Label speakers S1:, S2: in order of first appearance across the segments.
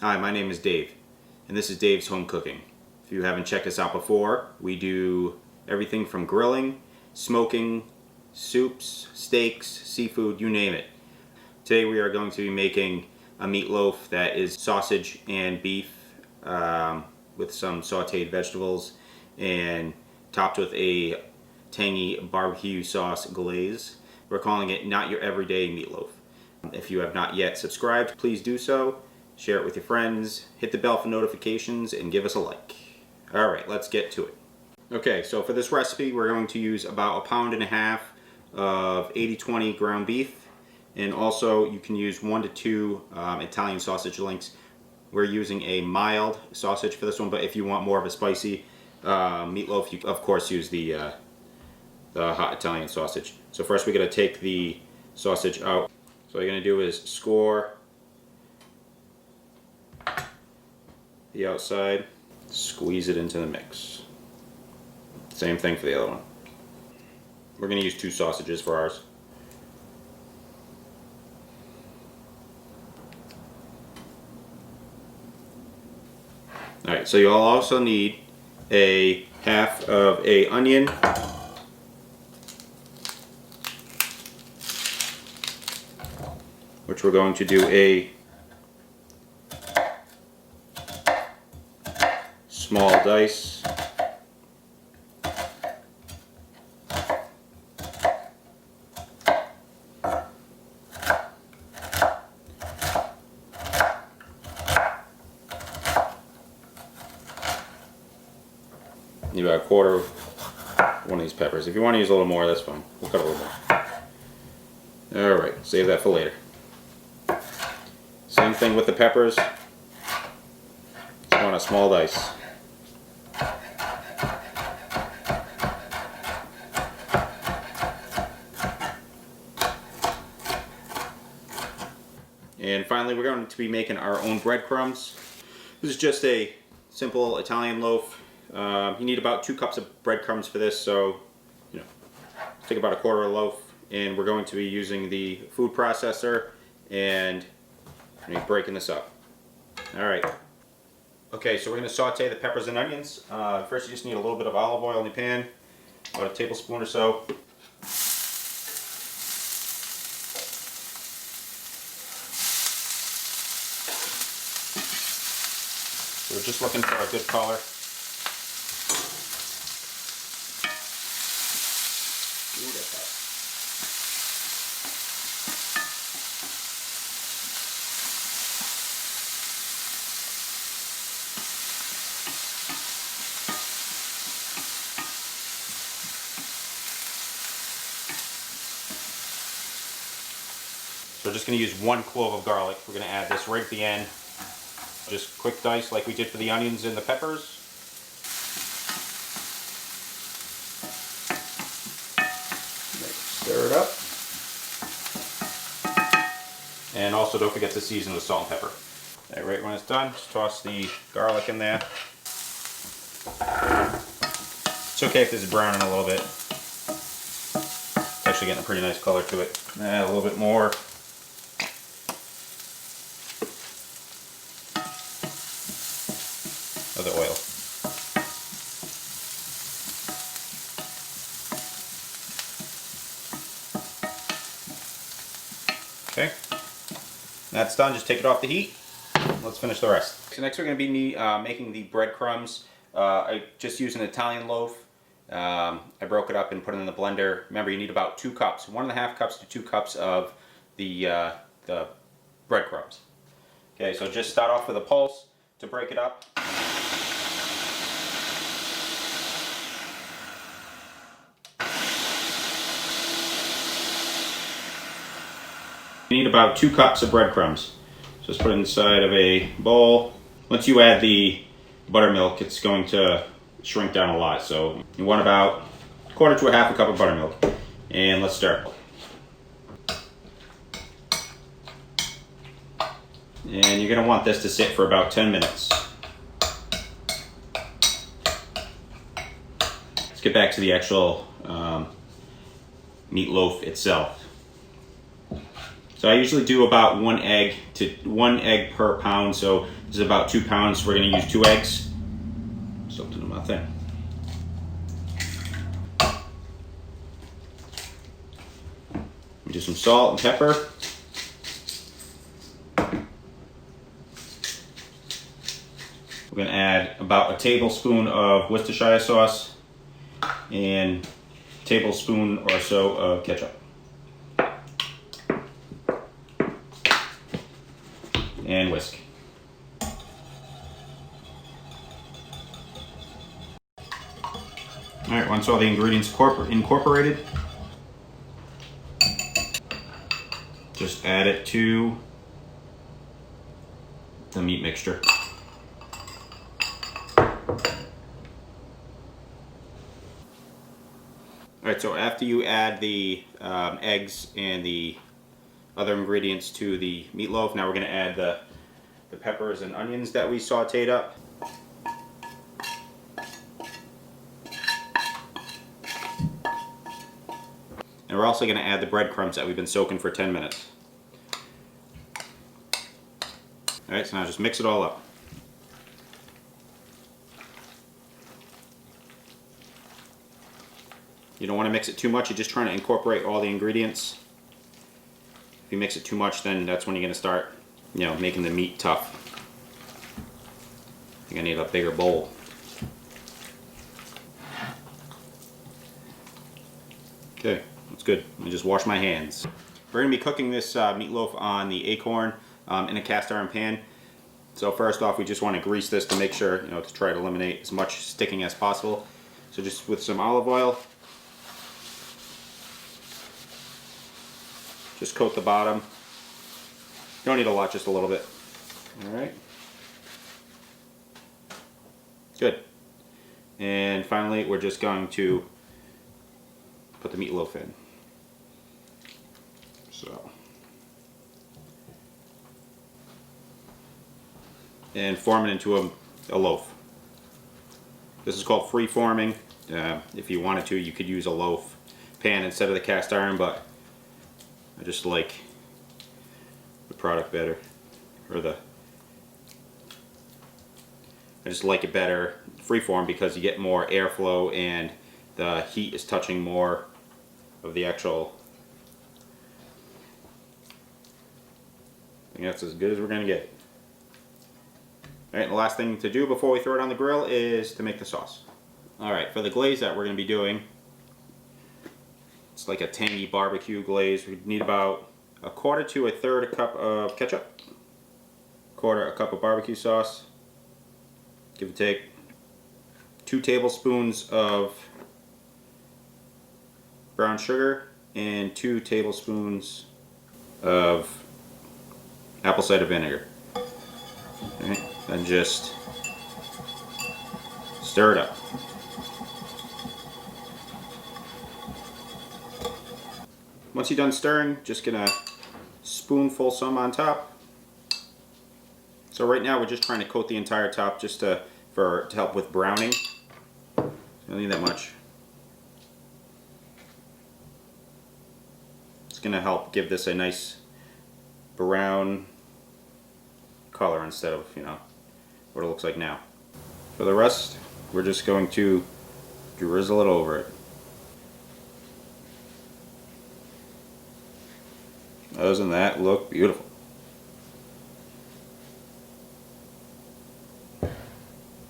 S1: Hi, my name is Dave, and this is Dave's Home Cooking. If you haven't checked us out before, we do everything from grilling, smoking, soups, steaks, seafood, you name it. Today we are going to be making a meatloaf that is sausage and beef with some sauteed vegetables and topped with a tangy barbecue sauce glaze. We're calling it Not Your Everyday Meatloaf. If you have not yet subscribed, please do so. Share it with your friends, hit the bell for notifications, and give us a like. Alright, let's get to it. Okay, so for this recipe we're going to use about 1.5 pounds of 80/20 ground beef, and also you can use 1 to 2 Italian sausage links. We're using a mild sausage for this one, but if you want more of a spicy meatloaf, you of course use the hot Italian sausage. So first we're going to take the sausage out. So what you're going to do is score the outside, squeeze it into the mix. Same thing for the other one. We're going to use 2 sausages for ours. Alright, so you'll also need a half of an onion, which we're going to do a small dice. Need about 1/4 of one of these peppers. If you want to use a little more, that's fine. We'll cut a little more. Alright, save that for later. Same thing with the peppers. Just want a small dice. And finally, we're going to be making our own breadcrumbs. This is just a simple Italian loaf. You need about 2 cups of breadcrumbs for this, so take about 1/4 of a loaf. And we're going to be using the food processor and breaking this up. Alright. Okay, so we're going to saute the peppers and onions. First you just need a little bit of olive oil in the pan, about a tablespoon or so. So we're just looking for a good color. So we're just going to use 1 clove of garlic. We're going to add this right at the end. Just quick dice like we did for the onions and the peppers. Stir it up. And also don't forget to season with salt and pepper. Right when it's done, just toss the garlic in there. It's okay if this is browning a little bit. It's actually getting a pretty nice color to it. Add a little bit more. Of the oil. Okay, that's done. Just take it off the heat. Let's finish the rest. So next we're going to be making the breadcrumbs. I just used an Italian loaf. I broke it up and put it in the blender. Remember, you need about 2 cups, 1.5 cups to 2 cups of the breadcrumbs. Okay, so just start off with a pulse to break it up. You need about 2 cups of breadcrumbs. So just put it inside of a bowl. Once you add the buttermilk, it's going to shrink down a lot. So you want about 1/4 to 1/2 cup of buttermilk. And let's start. And you're going to want this to sit for about 10 minutes. Let's get back to the actual meatloaf itself. So I usually do about one egg per pound. So this is about 2 pounds. We're going to use 2 eggs. Something in my thing. Do some salt and pepper. We're going to add about a tablespoon of Worcestershire sauce and a tablespoon or so of ketchup. And whisk. Alright, once all the ingredients incorporated, just add it to the meat mixture. Alright, so after you add the eggs and the other ingredients to the meatloaf, now we're going to add the peppers and onions that we sauteed up. And we're also going to add the breadcrumbs that we've been soaking for 10 minutes. Alright, so now just mix it all up. You don't want to mix it too much, you're just trying to incorporate all the ingredients. If you mix it too much, then that's when you're going to start, making the meat tough. I think I need a bigger bowl. Okay, that's good. Let me just wash my hands. We're going to be cooking this meatloaf on the Akorn in a cast iron pan. So first off, we just want to grease this to make sure, to try to eliminate as much sticking as possible. So just with some olive oil, just coat the bottom. You don't need a lot, just a little bit. Alright. Good. And finally, we're just going to put the meatloaf in. So. And form it into a loaf. This is called free forming. If you wanted to, you could use a loaf pan instead of the cast iron, but I just like the product better, I just like it better freeform because you get more airflow and the heat is touching more of the actual. I think that's as good as we're gonna get. Alright, the last thing to do before we throw it on the grill is to make the sauce. Alright, for the glaze that we're gonna be doing, it's like a tangy barbecue glaze. We need about 1/4 to 1/3 cup of ketchup, 1/4 cup of barbecue sauce, give or take, 2 tablespoons of brown sugar, and 2 tablespoons of apple cider vinegar. Alright, then just stir it up. Once you're done stirring, just gonna spoonful some on top. So right now we're just trying to coat the entire top just to help with browning. Don't need that much. It's gonna help give this a nice brown color instead of, what it looks like now. For the rest, we're just going to drizzle it over it. Doesn't that look beautiful?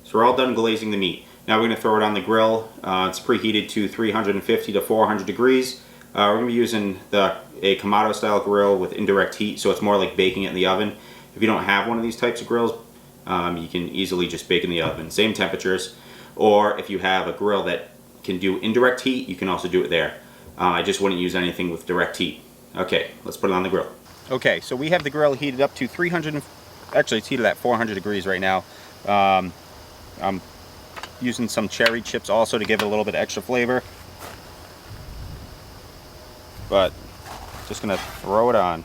S1: So we're all done glazing the meat. Now we're going to throw it on the grill. It's preheated to 350 to 400 degrees. We're going to be using a Kamado style grill with indirect heat, so it's more like baking it in the oven. If you don't have one of these types of grills, you can easily just bake in the oven, same temperatures. Or if you have a grill that can do indirect heat, you can also do it there. I just wouldn't use anything with direct heat. Okay, let's put it on the grill. Okay, so we have the grill heated up to 300, actually it's heated at 400 degrees right now. I'm using some cherry chips also to give it a little bit extra flavor. But just gonna throw it on.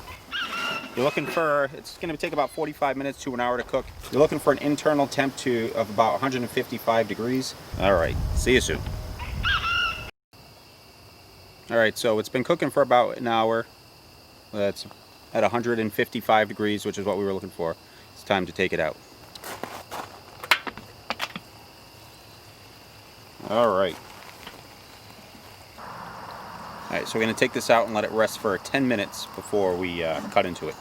S1: You're looking for, it's gonna take about 45 minutes to an hour to cook. You're looking for an internal temp of about 155 degrees. All right, see you soon. All right, so it's been cooking for about an hour. That's at 155 degrees, which is what we were looking for. It's time to take it out. Alright. Alright, so we're going to take this out and let it rest for 10 minutes before we cut into it.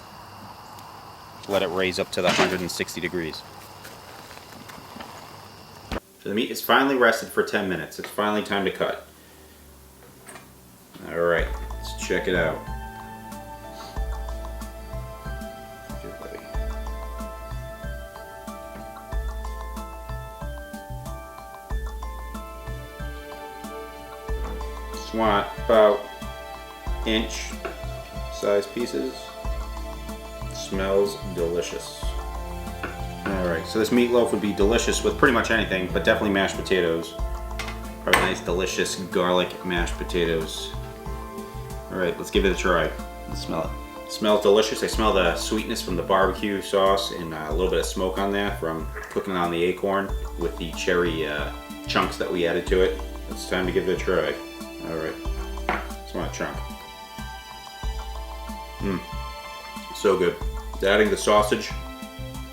S1: Let it raise up to the 160 degrees. So the meat is finally rested for 10 minutes. It's finally time to cut. Alright, let's check it out. Just want about inch size pieces. Smells delicious. Alright, so this meatloaf would be delicious with pretty much anything, but definitely mashed potatoes. Probably nice, delicious garlic mashed potatoes. Alright, let's give it a try. Let's smell it. It smells delicious. I smell the sweetness from the barbecue sauce and a little bit of smoke on there from cooking on the Akorn with the cherry chunks that we added to it. It's time to give it a try. Alright, just want a chunk. So good. Adding the sausage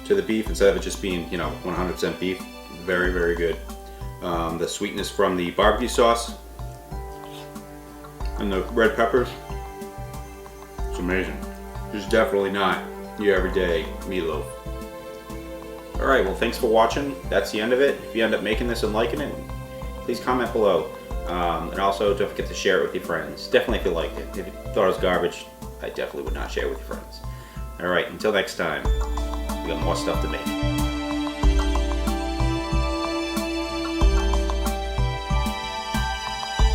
S1: to the beef instead of it just being, 100% beef. Very, very good. The sweetness from the barbecue sauce and the red peppers. It's amazing. It's definitely not your everyday meatloaf. Alright, well thanks for watching. That's the end of it. If you end up making this and liking it, please comment below. And also don't forget to share it with your friends. Definitely if you liked it. If you thought it was garbage, I definitely would not share it with your friends. Alright, until next time, we got more stuff to make.